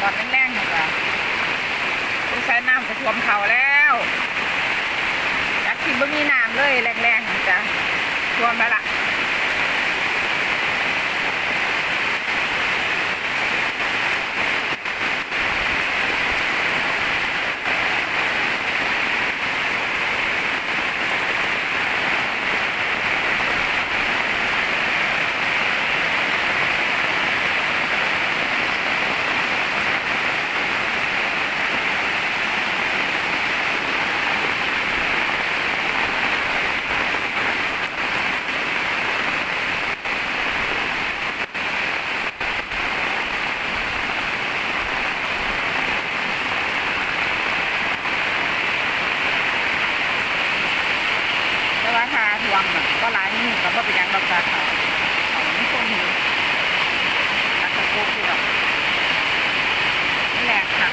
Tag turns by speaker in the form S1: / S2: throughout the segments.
S1: ตอนแรงๆนี่จ้ะต้องใช้น้ำจะท่วมเขาแล้วจากที่ไม่มีน้ำเลยแรงๆนี่จ้ะท่วมแล้วล่ะราคาทวงก็หลายมือกับว่าเป็นยังดอกจ้าเขาไม่คนอยู่ตักตะโกคือแบบนี่แหละค่ะ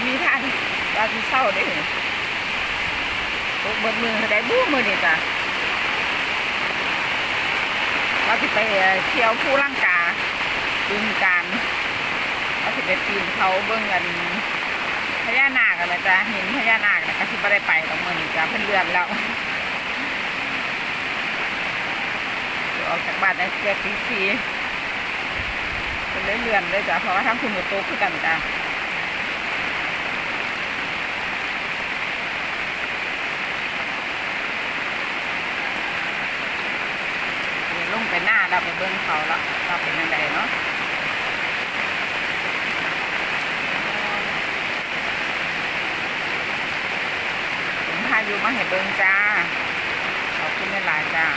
S1: มีท่านตาที่เศร้าได้เห็นตกบนมือได้บู๊มือนี่จ้ะเราจะไปเที่ยวผู้ร่างกาบึงการเราจะไปปีนเขาเบื้องกันพญานาคกันนะจ๊ะเห็นพญานาคนะก็ที่ไม่ได้ไปตรงมือนี่จ้ะเพิ่นเลือนแล้วออกจากบ้านได้เกือบตีสี่เป็นเลื่อนเลยจ้ะเพราะว่าทั้งคุณกับโต๊ะคือกันจ้ะลงไปหน้าเราไปเบิ้งเขาแล้วเราเป็นยังไงเนาะผมพาอยู่มาเห็นเบิ้งจ้าขอบคุณหลายจ้า